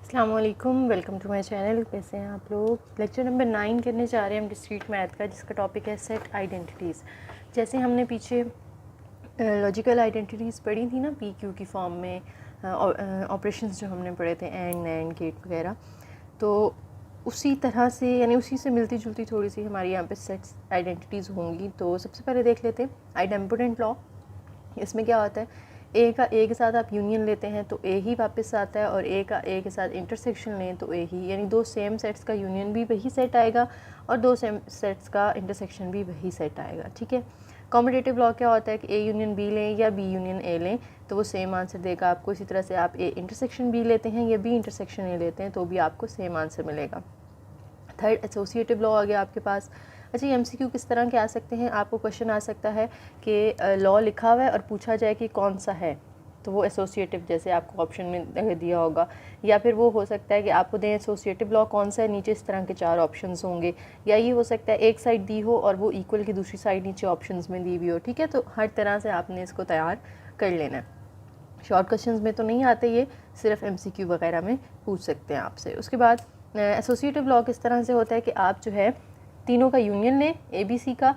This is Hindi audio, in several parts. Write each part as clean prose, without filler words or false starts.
अस्सलाम वालेकुम, वेलकम टू माय चैनल। कैसे हैं आप लोग। लेक्चर नंबर 9 करने जा रहे हैं हम डिस्क्रीट मैथ का, जिसका टॉपिक है सेट आइडेंटिटीज़। जैसे हमने पीछे लॉजिकल आइडेंटिटीज़ पढ़ी थी ना, पी क्यू की फॉर्म में, ऑपरेशंस जो हमने पढ़े थे एंड एंड गेट वगैरह, तो उसी तरह से यानी उसी से मिलती जुलती थोड़ी सी हमारी यहाँ पे सेट्स आइडेंटिटीज़ होंगी। तो सबसे पहले देख लेते हैं आइडेम्पोटेंट लॉ। इसमें क्या होता है, ए का ए के साथ आप यूनियन लेते हैं तो ए ही वापस आता है, और ए का ए के साथ इंटरसेक्शन लें तो ए ही, यानी दो सेम सेट्स का यूनियन भी वही सेट आएगा और दो सेम सेट्स का इंटरसेक्शन भी वही सेट आएगा। ठीक है। कॉम्पिटेटिव लॉ क्या होता है कि ए यूनियन बी लें या बी यूनियन ए लें तो वो सेम आंसर देगा आपको। इसी तरह से आप ए इंटरसेक्शन बी लेते हैं या बी इंटरसेक्शन ए लेते हैं तो भी आपको सेम आंसर मिलेगा। थर्ड एसोसिएटिव लॉ आ गया आपके पास। अच्छा, ये एमसीक्यू किस तरह के आ सकते हैं, आपको क्वेश्चन आ सकता है कि लॉ लिखा हुआ है और पूछा जाए कि कौन सा है, तो वो एसोसिएटिव जैसे आपको ऑप्शन में दिया होगा, या फिर वो हो सकता है कि आपको दें एसोसिएटिव लॉ कौन सा है, नीचे इस तरह के 4 ऑप्शंस होंगे, या ये हो सकता है एक साइड दी हो और वो इक्वल की दूसरी साइड नीचे ऑप्शंस में दी हुई हो। ठीक है, तो हर तरह से आपने इसको तैयार कर लेना है। शॉर्ट क्वेश्चंस में तो नहीं आते, ये सिर्फ एमसीक्यू वगैरह में पूछ सकते हैं आपसे। उसके बाद एसोसिएटिव लॉ किस तरह से होता है कि आप जो है तीनों का यूनियन लें, ए बी सी का,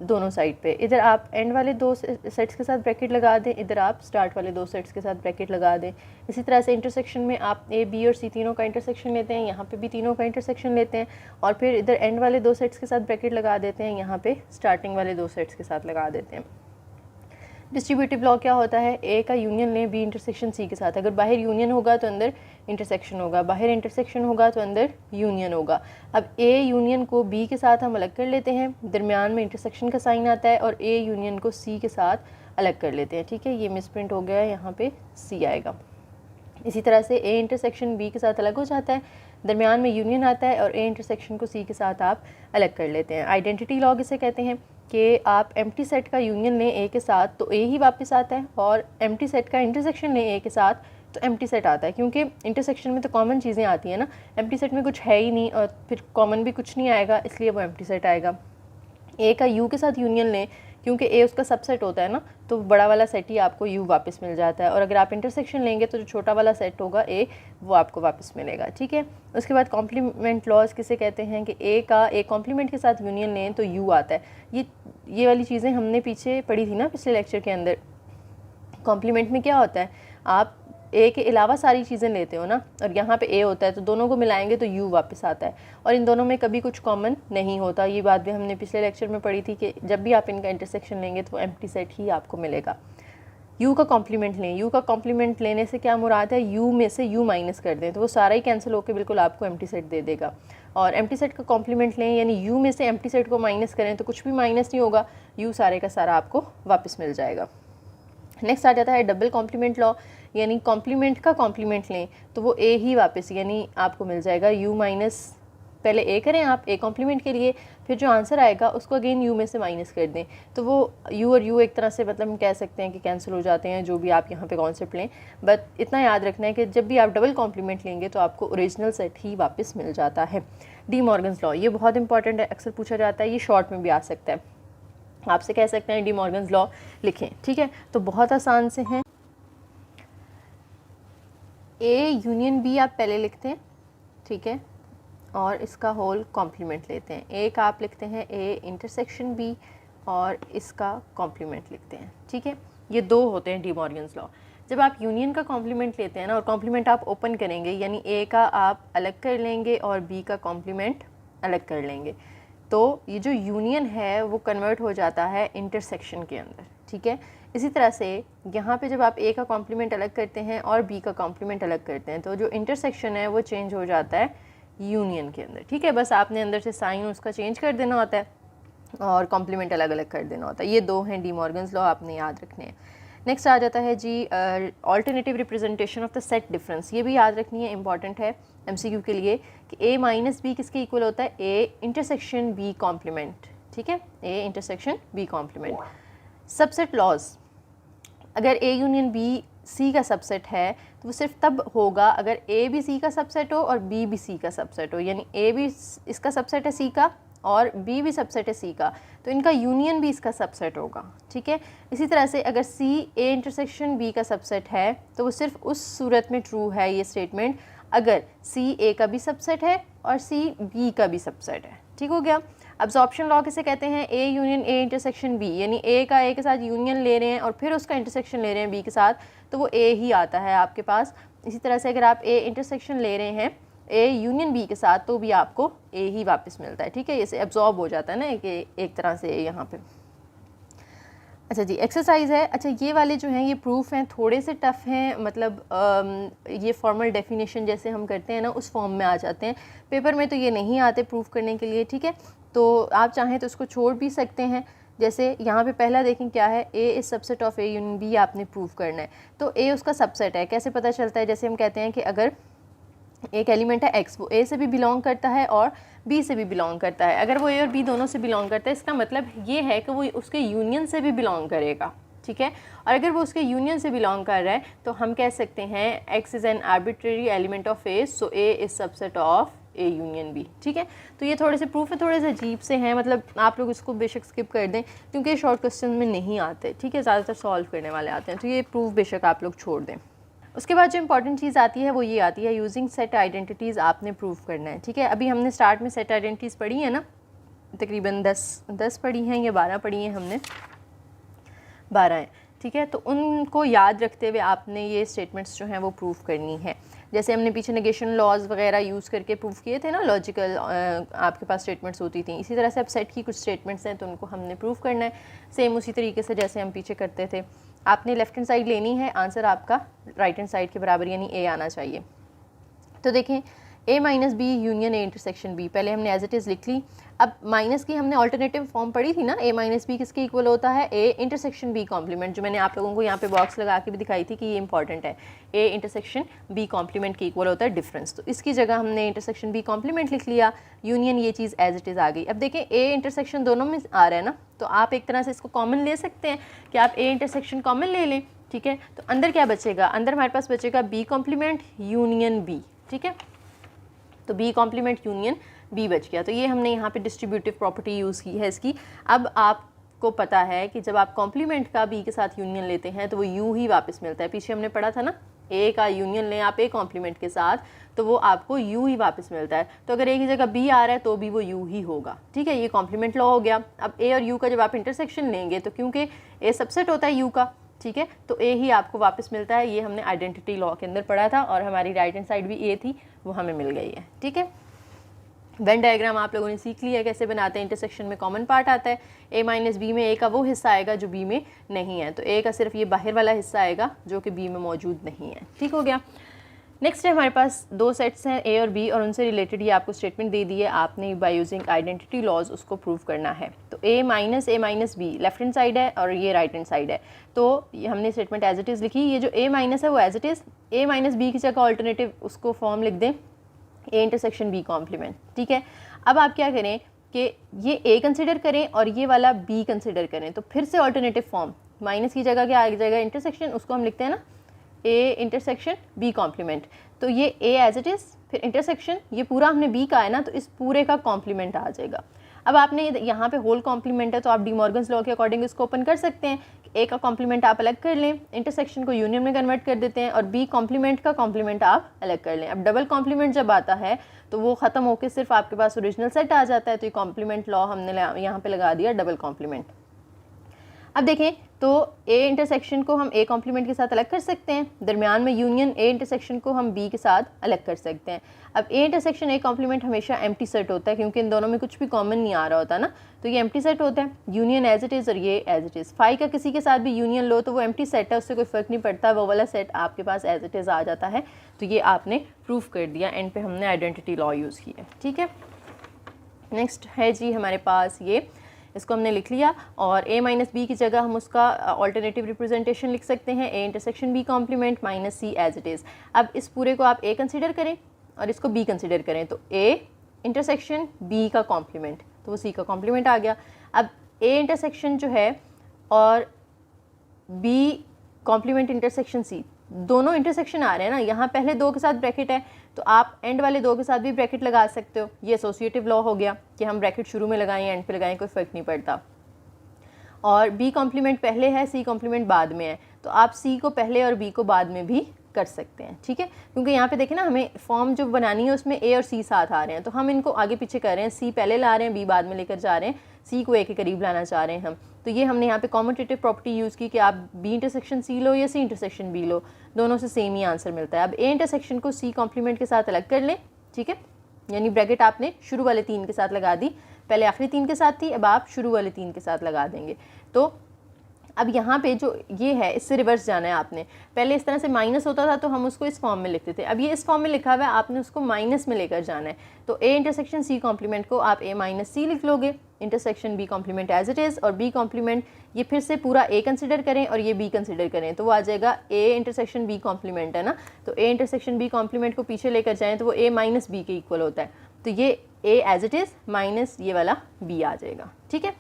दोनों साइड पे। इधर आप एंड वाले दो सेट्स के साथ ब्रैकेट लगा दें, इधर आप स्टार्ट वाले दो सेट्स के साथ ब्रैकेट लगा दें। इसी तरह से इंटरसेक्शन में आप ए बी और सी तीनों का इंटरसेक्शन लेते हैं, यहाँ पे भी तीनों का इंटरसेक्शन लेते हैं, और फिर इधर एंड वाले दो सेट्स के साथ ब्रैकेट लगा देते हैं, यहाँ पे स्टार्टिंग वाले दो सेट्स के साथ लगा देते हैं। डिस्ट्रीब्यूटिव लॉ क्या होता है, ए का यूनियन लें बी इंटरसेक्शन सी के साथ। अगर बाहर यूनियन होगा तो अंदर इंटरसेक्शन होगा, बाहर इंटरसेक्शन होगा तो अंदर यूनियन होगा। अब ए यूनियन को बी के साथ हम अलग कर लेते हैं, दरमियान में इंटरसेक्शन का साइन आता है, और ए यूनियन को सी के साथ अलग कर लेते हैं। ठीक है, ये मिसप्रिंट हो गया है, यहाँ पे सी आएगा। इसी तरह से ए इंटरसेक्शन बी के साथ अलग हो जाता है, दरमियान में यूनियन आता है, और ए इंटरसेक्शन को सी के साथ आप अलग कर लेते हैं। आइडेंटिटी लॉ इसे कहते हैं कि आप एम्प्टी सेट का यूनियन लें ए के साथ तो ए ही वापस आता है, और एम्प्टी सेट का इंटरसेक्शन लें ए के साथ तो एम्प्टी सेट आता है, क्योंकि इंटरसेक्शन में तो कॉमन चीज़ें आती हैं ना, एम्प्टी सेट में कुछ है ही नहीं और फिर कॉमन भी कुछ नहीं आएगा, इसलिए वो एम्प्टी सेट आएगा। ए का यू के साथ यूनियन लें, क्योंकि ए उसका सबसेट होता है ना, तो बड़ा वाला सेट ही आपको यू वापस मिल जाता है, और अगर आप इंटरसेक्शन लेंगे तो जो छोटा वाला सेट होगा ए, वो आपको वापस मिलेगा। ठीक है। उसके बाद कॉम्प्लीमेंट लॉज किसे कहते हैं कि ए का ए कॉम्प्लीमेंट के साथ यूनियन लें तो यू आता है। ये वाली चीज़ें हमने पीछे पढ़ी थी ना पिछले लेक्चर के अंदर। कॉम्प्लीमेंट में क्या होता है, आप ए के अलावा सारी चीज़ें लेते हो ना, और यहाँ पे ए होता है तो दोनों को मिलाएंगे तो यू वापस आता है, और इन दोनों में कभी कुछ कॉमन नहीं होता। ये बात भी हमने पिछले लेक्चर में पढ़ी थी कि जब भी आप इनका इंटरसेक्शन लेंगे तो एम्प्टी सेट ही आपको मिलेगा। यू का कॉम्प्लीमेंट लें, यू का कॉम्प्लीमेंट लेने से क्या मुराद है, यू में से यू माइनस कर दें तो वो सारा ही कैंसिल होकर बिल्कुल आपको एम्प्टी सेट दे देगा। और एम्प्टी सेट का कॉम्प्लीमेंट लें यानी यू में से एम्प्टी सेट को माइनस करें तो कुछ भी माइनस नहीं होगा, यू सारे का सारा आपको वापस मिल जाएगा। नेक्स्ट आ जाता है डबल कॉम्प्लीमेंट लॉ, यानी कॉम्प्लीमेंट का कॉम्प्लीमेंट लें तो वो ए ही वापस यानी आपको मिल जाएगा यू माइनस, पहले ए करें आप ए कॉम्प्लीमेंट के लिए, फिर जो आंसर आएगा उसको अगेन यू में से माइनस कर दें तो वो यू और यू एक तरह से मतलब हम कह सकते हैं कि कैंसिल हो जाते हैं, जो भी आप यहाँ पे कॉन्सेप्ट लें। बट इतना याद रखना है कि जब भी आप डबल कॉम्प्लीमेंट लेंगे तो आपको ओरिजिनल सेट ही वापस मिल जाता है। डी मॉर्गन्स लॉ, ये बहुत इंपॉर्टेंट है, अक्सर पूछा जाता है, ये शॉर्ट में भी आ सकता है, आपसे कह सकते हैं डी मॉर्गन्स लॉ लिखें। ठीक है, तो बहुत आसान से हैं। ए यूनियन बी आप पहले लिखते हैं, ठीक है, और इसका होल कॉम्प्लीमेंट लेते हैं। ए का आप लिखते हैं ए इंटरसेक्शन बी और इसका कॉम्प्लीमेंट लिखते हैं। ठीक है, ये दो होते हैं डी मॉर्गन्स लॉ। जब आप यूनियन का कॉम्प्लीमेंट लेते हैं ना, और कॉम्प्लीमेंट आप ओपन करेंगे यानी ए का आप अलग कर लेंगे और बी का कॉम्प्लीमेंट अलग कर लेंगे, तो ये जो यूनियन है वो कन्वर्ट हो जाता है इंटरसेक्शन के अंदर। ठीक है, इसी तरह से यहाँ पे जब आप ए का कॉम्प्लीमेंट अलग करते हैं और बी का कॉम्प्लीमेंट अलग करते हैं तो जो इंटरसेक्शन है वो चेंज हो जाता है यूनियन के अंदर। ठीक है, बस आपने अंदर से साइन उसका चेंज कर देना होता है और कॉम्प्लीमेंट अलग अलग कर देना होता है। ये दो हैं डी मॉर्गन्स लॉ, आपने याद रखने हैं। नेक्स्ट आ जाता है जी alternative representation of the set difference, ये भी याद रखनी है, इंपॉर्टेंट है एमसीक्यू के लिए कि ए माइनस बी किसके इक्वल होता है, ए इंटरसेक्शन बी कॉम्प्लीमेंट। ठीक है, A intersection B complement. Subset laws, अगर ए यूनियन बी सी का सबसेट है तो वो सिर्फ तब होगा अगर ए भी सी का सबसेट हो और बी भी सी का सबसेट हो, यानी ए भी इसका सबसेट है सी का और बी भी सबसेट है सी का, तो इनका यूनियन भी इसका सबसेट होगा। ठीक है, इसी तरह से अगर सी ए इंटरसेक्शन बी का सबसेट है तो वो सिर्फ उस सूरत में ट्रू है ये स्टेटमेंट अगर सी ए का भी सबसेट है और सी बी का भी सबसेट है। ठीक हो गया। अब्जॉर्प्शन लॉ किसे कहते हैं? A union A intersection B, यानी ए का ए के साथ यूनियन ले रहे हैं और फिर उसका इंटरसेक्शन ले रहे हैं बी के साथ, तो वो ए ही आता है आपके पास। इसी तरह से अगर आप ए इंटरसेक्शन ले रहे हैं ए यूनियन बी के साथ, तो भी आपको ए ही वापस मिलता है। ठीक है, इसे एब्जॉर्ब हो जाता है ना कि एक तरह से यहाँ पे। अच्छा जी, एक्सरसाइज है। अच्छा, ये वाले जो हैं ये प्रूफ हैं, थोड़े से टफ़ हैं, मतलब ये फॉर्मल डेफिनेशन जैसे हम करते हैं ना उस फॉर्म में आ जाते हैं। पेपर में तो ये नहीं आते प्रूफ करने के लिए। ठीक है, तो आप चाहें तो इसको छोड़ भी सकते हैं। जैसे यहाँ पे पहला देखें क्या है, A is subset of A union B, आपने प्रूफ करना है। तो ए उसका सबसेट है, कैसे पता चलता है? जैसे हम कहते हैं कि अगर एक एलिमेंट है एक्स, वो ए से भी बिलोंग करता है और बी से भी बिलोंग करता है। अगर वो ए और बी दोनों से बिलोंग करता है, इसका मतलब ये है कि वो उसके यूनियन से भी बिलोंग करेगा। ठीक है, और अगर वो उसके यूनियन से बिलोंग कर रहा है तो हम कह सकते हैं X is an arbitrary element of A, so A is subset of A union B. ठीक है, तो ये थोड़े से प्रूफ है, थोड़े से अजीब से हैं, मतलब आप लोग इसको बेशक स्किप कर दें क्योंकि ये शॉर्ट क्वेश्चन में नहीं आते। ठीक है, ज़्यादातर सॉल्व करने वाले आते हैं, तो ये प्रूफ बेशक आप लोग छोड़ दें। उसके बाद जो इंपॉर्टेंट चीज़ आती है वो ये आती है, यूजिंग सेट आइडेंटिटीज़ आपने प्रूफ करना है। ठीक है, अभी हमने स्टार्ट में सेट आइडेंटिटीज़ पढ़ी है ना, तकरीबन 10 पढ़ी हैं या 12 पढ़ी हैं हमने, 12 हैं। ठीक है, तो उनको याद रखते हुए आपने ये स्टेटमेंट्स जो हैं वो प्रूफ करनी है। जैसे हमने पीछे नेगेशन लॉज वगैरह यूज़ करके प्रूफ किए थे ना, लॉजिकल आपके पास स्टेटमेंट्स होती थी, इसी तरह से अब सेट की कुछ स्टेटमेंट्स हैं तो उनको हमने प्रूफ करना है सेम उसी तरीके से जैसे हम पीछे करते थे। आपने लेफ्ट हैंड साइड लेनी है, आंसर आपका राइट हैंड साइड के बराबर यानी ए आना चाहिए। तो देखें, A minus B union A intersection B, पहले हमने एज इट इज़ लिख ली। अब माइनस की हमने ऑल्टरनेटिव फॉर्म पढ़ी थी ना, ए माइनस बी किसके इक्वल होता है? ए इंटरसेक्शन बी कॉम्प्लीमेंट, जो मैंने आप लोगों को यहाँ पे बॉक्स लगा के भी दिखाई थी कि ये इंपॉर्टेंट है। ए इंटरसेक्शन बी कॉम्प्लीमेंट के इक्वल होता है डिफरेंस, तो इसकी जगह हमने इंटरसेक्शन बी कॉम्प्लीमेंट लिख लिया, यूनियन ये चीज़ एज इट इज़ आ गई। अब देखें, ए इंटरसेक्शन दोनों में आ रहा है ना, तो आप एक तरह से इसको कॉमन ले सकते हैं कि आप ए इंटरसेक्शन कॉमन ले लें। ठीक है, तो अंदर क्या बचेगा? अंदर हमारे पास बचेगा बी कॉम्प्लीमेंट यूनियन बी। ठीक है, तो बी कॉम्प्लीमेंट यूनियन बी बच गया। तो ये हमने यहाँ पे डिस्ट्रीब्यूटिव प्रॉपर्टी यूज़ की है इसकी। अब आपको पता है कि जब आप कॉम्प्लीमेंट का बी के साथ यूनियन लेते हैं तो वो यू ही वापस मिलता है। पीछे हमने पढ़ा था ना, ए का यूनियन लें आप ए कॉम्प्लीमेंट के साथ तो वो आपको यू ही वापस मिलता है। तो अगर ए की जगह बी आ रहा है तो भी वो यू ही होगा। ठीक है, ये कॉम्प्लीमेंट लॉ हो गया। अब ए और यू का जब आप इंटरसेक्शन लेंगे तो क्योंकि ए सबसेट होता है यू का, ठीक है, तो ए ही आपको वापस मिलता है। ये हमने आइडेंटिटी लॉ के अंदर पढ़ा था और हमारी राइट हैंड साइड भी ए थी, वो हमें मिल गई है। ठीक है, वेन डायग्राम आप लोगों ने सीख लिया कैसे बनाते हैं। इंटरसेक्शन में कॉमन पार्ट आता है, ए माइनस बी में ए का वो हिस्सा आएगा जो बी में नहीं है, तो ए का सिर्फ ये बाहर वाला हिस्सा आएगा जो कि बी में मौजूद नहीं है। ठीक हो गया। नेक्स्ट है हमारे पास दो सेट्स हैं ए और बी, और उनसे रिलेटेड ये आपको स्टेटमेंट दे दी है, आपने बाय यूजिंग आइडेंटिटी लॉज उसको प्रूव करना है। तो A minus B left hand side है और ये राइट हैंड साइड है, तो ये हमने स्टेटमेंट एज इट इज़ लिखी। ये जो ए माइनस है वो as it is A minus B की जगह ऑल्टरनेटिव उसको फॉर्म लिख दें, ए इंटरसेक्शन बी कॉम्प्लीमेंट। ठीक है, अब आप क्या करें कि ये ए कंसिडर करें और ये वाला बी कंसिडर करें, तो फिर से ऑल्टरनेटिव फॉर्म माइनस की जगह क्या आ जाएगा? इंटरसेक्शन, उसको हम लिखते हैं ना ए इंटरसेक्शन बी कॉम्प्लीमेंट। तो ये ए एज इट इज़, फिर इंटरसेक्शन, ये पूरा हमने बी का है ना, तो इस पूरे का कॉम्प्लीमेंट आ जाएगा। अब आपने यहाँ पे होल कॉम्प्लीमेंट है तो आप डी मॉर्गन्स लॉ के अकॉर्डिंग इसको ओपन कर सकते हैं। ए का कॉम्प्लीमेंट आप अलग कर लें, इंटरसेक्शन को यूनियन में कन्वर्ट कर देते हैं, और बी कॉम्प्लीमेंट का कॉम्प्लीमेंट आप अलग कर लें। अब डबल कॉम्प्लीमेंट जब आता है तो वो ख़त्म होकर सिर्फ आपके पास ओरिजिनल सेट आ जाता है, तो ये कॉम्प्लीमेंट लॉ हमने यहाँ पे लगा दिया डबल कॉम्प्लीमेंट। अब देखें, तो ए इंटरसेक्शन को हम ए कॉम्प्लीमेंट के साथ अलग कर सकते हैं, दरमियान में यूनियन ए इंटरसेक्शन को हम बी के साथ अलग कर सकते हैं। अब ए इंटरसेक्शन ए कॉम्प्लीमेंट हमेशा एम्प्टी सेट होता है क्योंकि इन दोनों में कुछ भी कॉमन नहीं आ रहा होता ना, तो ये एम्प्टी सेट होता है। यूनियन एज इट इज़ और ये एज इट इज़। फाई का किसी के साथ भी यूनियन लो तो वो एम्प्टी सेट है, उससे कोई फ़र्क नहीं पड़ता, वो वाला सेट आपके पास एज इट इज़ आ जाता है। तो ये आपने प्रूफ कर दिया, एंड पे हमने आइडेंटिटी लॉ यूज़ की है। ठीक है, नेक्स्ट है जी हमारे पास ये, इसको हमने लिख लिया, और a माइनस बी की जगह हम उसका ऑल्टरनेटिव रिप्रेजेंटेशन लिख सकते हैं, a intersection b complement minus c as it is. अब इस पूरे को आप a कंसिडर करें और इसको b कंसिडर करें, तो a इंटरसेक्शन b का कॉम्प्लीमेंट, तो वो c का कॉम्प्लीमेंट आ गया। अब a इंटरसेक्शन जो है और b कॉम्प्लीमेंट इंटरसेक्शन c, दोनों इंटरसेक्शन आ रहे हैं ना, यहाँ पहले दो के साथ ब्रैकेट है तो आप एंड वाले दो के साथ भी ब्रैकेट लगा सकते हो। ये एसोसिएटिव लॉ हो गया कि हम ब्रैकेट शुरू में लगाएं एंड पे लगाएं, कोई फ़र्क नहीं पड़ता। और बी कॉम्प्लीमेंट पहले है, सी कॉम्प्लीमेंट बाद में है, तो आप सी को पहले और बी को बाद में भी कर सकते हैं, ठीक है। क्योंकि यहाँ पे देखें ना, हमें फॉर्म जो बनानी है उसमें ए और सी साथ आ रहे हैं, तो हम इनको आगे पीछे कर रहे हैं, सी पहले ला रहे हैं, बी बाद में लेकर जा रहे हैं, सी को ए के करीब लाना चाह रहे हैं हम। तो ये हमने यहाँ पे कॉम्यूटेटिव प्रॉपर्टी यूज़ की कि आप बी इंटरसेक्शन सी लो या सी इंटरसेक्शन बी लो, दोनों से सेम ही आंसर मिलता है। अब ए इंटरसेक्शन को सी कॉम्प्लीमेंट के साथ अलग कर लें, ठीक है, यानी ब्रैकेट आपने शुरू वाले 3 के साथ लगा दी, पहले आखिरी 3 के साथ थी, अब आप शुरू वाले 3 के साथ लगा देंगे। तो अब यहाँ पे जो ये है इससे रिवर्स जाना है आपने। पहले इस तरह से माइनस होता था तो हम उसको इस फॉर्म में लिखते थे, अब ये इस फॉर्म में लिखा हुआ है, आपने उसको माइनस में लेकर जाना है। तो ए इंटरसेक्शन सी कॉम्प्लीमेंट को आप ए माइनस सी लिख लोगे, intersection B complement as it is, और बी कॉम्प्लीमेंट ये फिर से पूरा ए कंसिडर करें और ये बी कंसिडर करें, तो वो आ जाएगा ए इंटरसेक्शन बी कॉम्प्लीमेंट, है ना। तो ए इंटरसेक्शन बी कॉम्प्लीमेंट को पीछे लेकर जाएँ तो वो ए माइनस बी के इक्वल होता है, तो ये A as it is minus ये वाला बी आ जाएगा, ठीक है।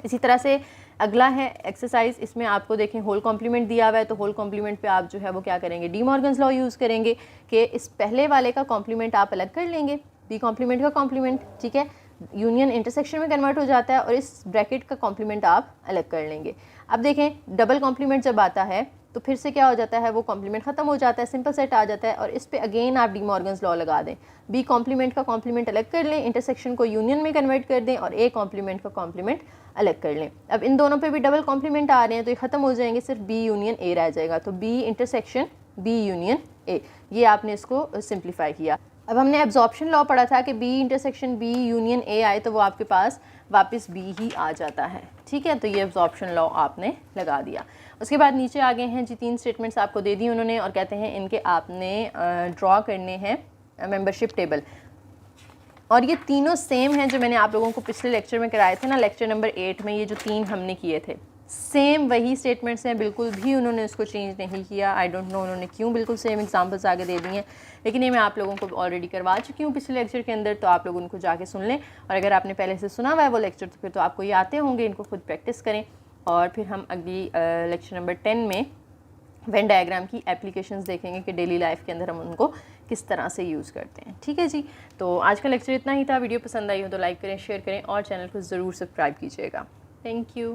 इसी तरह से अगला है एक्सरसाइज, इसमें आपको देखें होल कॉम्प्लीमेंट दिया हुआ है, तो होल कॉम्प्लीमेंट पे आप जो है वो क्या करेंगे, डी मॉर्गन्स लॉ यूज़ करेंगे कि इस पहले वाले का कॉम्प्लीमेंट आप अलग कर लेंगे, बी कॉम्प्लीमेंट का कॉम्प्लीमेंट, ठीक है, यूनियन इंटरसेक्शन में कन्वर्ट हो जाता है, और इस ब्रैकेट का कॉम्प्लीमेंट आप अलग कर लेंगे। अब देखें डबल कॉम्प्लीमेंट जब आता है तो फिर से क्या हो जाता है, वो कॉम्प्लीमेंट ख़त्म हो जाता है, सिंपल सेट आ जाता है, और इस पे अगेन आप डी मॉर्गन्स लॉ लगा दें, बी कॉम्प्लीमेंट का कॉम्प्लीमेंट अलग कर लें, इंटरसेक्शन को यूनियन में कन्वर्ट कर दें, और ए कॉम्प्लीमेंट का कॉम्प्लीमेंट अलग कर लें। अब इन दोनों पे भी डबल कॉम्प्लीमेंट आ रहे हैं तो ये ख़त्म हो जाएंगे, सिर्फ बी यूनियन ए रह जाएगा, तो B intersection B union A, ये आपने इसको सिंप्लीफाई किया। अब हमने एब्जॉर्प्शन लॉ पढ़ा था कि B intersection B union A आए तो वो आपके पास वापस बी ही आ जाता है, ठीक है। तो ये एब्जॉर्प्शन लॉ आपने लगा दिया। उसके बाद नीचे आ गए हैं जी, 3 स्टेटमेंट्स आपको दे दी उन्होंने, और कहते हैं इनके आपने ड्रॉ करने हैं मेंबरशिप टेबल, और ये तीनों सेम हैं जो मैंने आप लोगों को पिछले लेक्चर में कराए थे ना, लेक्चर नंबर 8 में, ये जो 3 हमने किए थे सेम वही स्टेटमेंट्स हैं, बिल्कुल भी उन्होंने इसको चेंज नहीं किया। आई डोंट नो उन्होंने क्यों बिल्कुल सेम एग्जांपल्स आगे दे दी हैं, लेकिन ये मैं आप लोगों को ऑलरेडी करवा चुकी हूँ पिछले लेक्चर के अंदर, तो आप लोग उनको जाके सुन लें, और अगर आपने पहले से सुना हुआ है वो लेक्चर तो फिर तो आपको ये आते होंगे, इनको खुद प्रैक्टिस करें। और फिर हम अगली लेक्चर नंबर 10 में वेन डायग्राम की एप्लीकेशंस देखेंगे कि डेली लाइफ के अंदर हम उनको किस तरह से यूज़ करते हैं, ठीक है जी। तो आज का लेक्चर इतना ही था, वीडियो पसंद आई हो तो लाइक करें, शेयर करें, और चैनल को ज़रूर सब्सक्राइब कीजिएगा। Thank you.